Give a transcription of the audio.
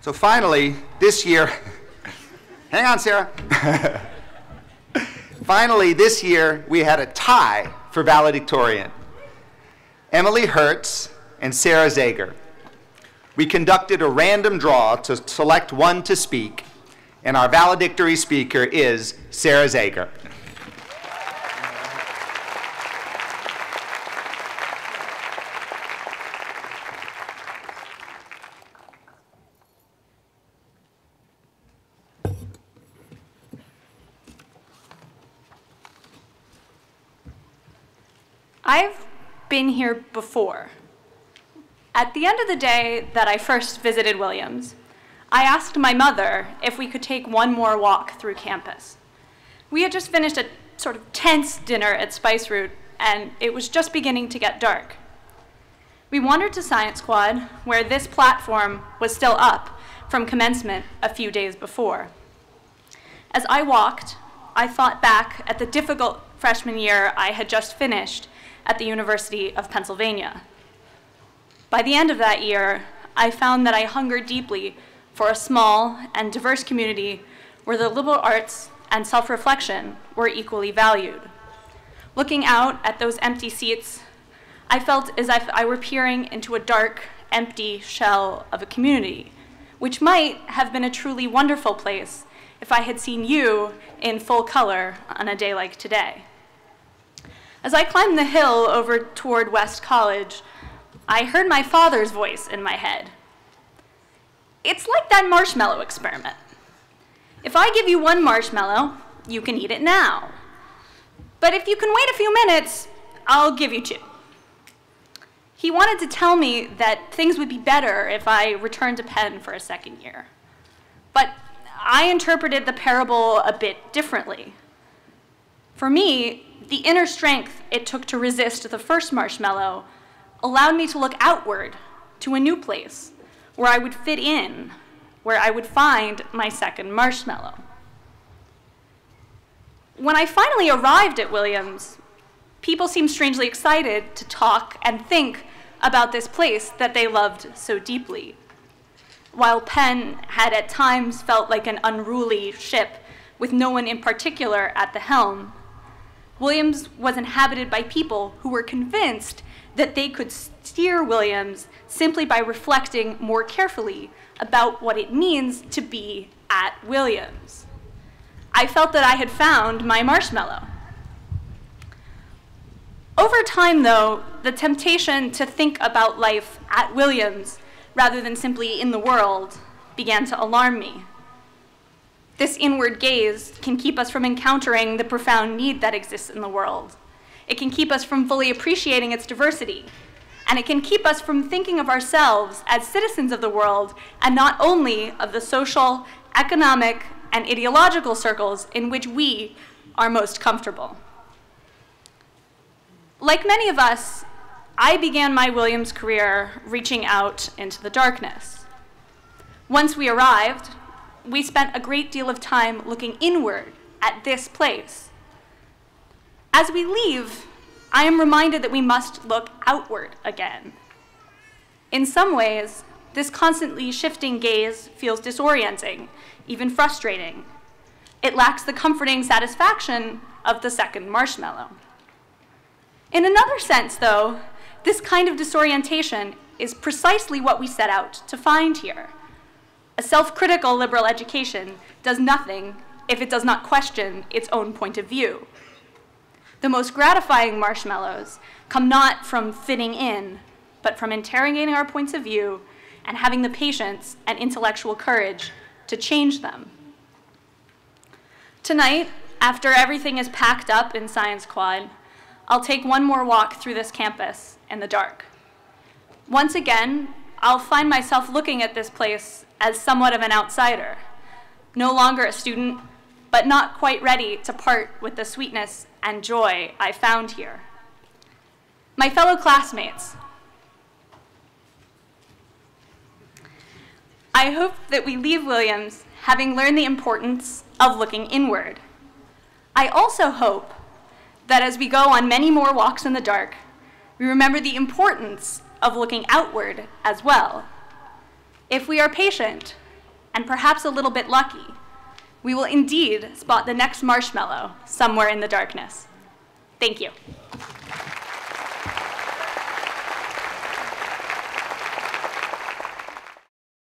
So finally, this year, hang on, Sarah. Finally, this year, we had a tie for valedictorian. Emily Hertz and Sarah Zager. We conducted a random draw to select one to speak, and our valedictory speaker is Sarah Zager. I've been here before. At the end of the day that I first visited Williams, I asked my mother if we could take one more walk through campus. We had just finished a sort of tense dinner at Spice Root, and it was just beginning to get dark. We wandered to Science Quad, where this platform was still up from commencement a few days before. As I walked, I thought back at the difficult freshman year I had just finished at the University of Pennsylvania. By the end of that year, I found that I hungered deeply for a small and diverse community where the liberal arts and self-reflection were equally valued. Looking out at those empty seats, I felt as if I were peering into a dark, empty shell of a community, which might have been a truly wonderful place if I had seen you in full color on a day like today. As I climbed the hill over toward West College, I heard my father's voice in my head. It's like that marshmallow experiment. If I give you one marshmallow, you can eat it now. But if you can wait a few minutes, I'll give you two. He wanted to tell me that things would be better if I returned to Penn for a second year. But I interpreted the parable a bit differently. For me, the inner strength it took to resist the first marshmallow allowed me to look outward to a new place where I would fit in, where I would find my second marshmallow. When I finally arrived at Williams, people seemed strangely excited to talk and think about this place that they loved so deeply. While Penn had at times felt like an unruly ship with no one in particular at the helm, Williams was inhabited by people who were convinced that they could steer Williams simply by reflecting more carefully about what it means to be at Williams. I felt that I had found my marshmallow. Over time, though, the temptation to think about life at Williams rather than simply in the world began to alarm me. This inward gaze can keep us from encountering the profound need that exists in the world. It can keep us from fully appreciating its diversity. And it can keep us from thinking of ourselves as citizens of the world and not only of the social, economic, and ideological circles in which we are most comfortable. Like many of us, I began my Williams career reaching out into the darkness. Once we arrived, we spent a great deal of time looking inward at this place. As we leave, I am reminded that we must look outward again. In some ways, this constantly shifting gaze feels disorienting, even frustrating. It lacks the comforting satisfaction of the second marshmallow. In another sense, though, this kind of disorientation is precisely what we set out to find here. A self-critical liberal education does nothing if it does not question its own point of view. The most gratifying marshmallows come not from fitting in, but from interrogating our points of view and having the patience and intellectual courage to change them. Tonight, after everything is packed up in Science Quad, I'll take one more walk through this campus in the dark. Once again, I'll find myself looking at this place as somewhat of an outsider, no longer a student, but not quite ready to part with the sweetness and joy I found here. My fellow classmates, I hope that we leave Williams having learned the importance of looking inward. I also hope that as we go on many more walks in the dark, we remember the importance of looking outward as well. If we are patient, and perhaps a little bit lucky, we will indeed spot the next marshmallow somewhere in the darkness. Thank you.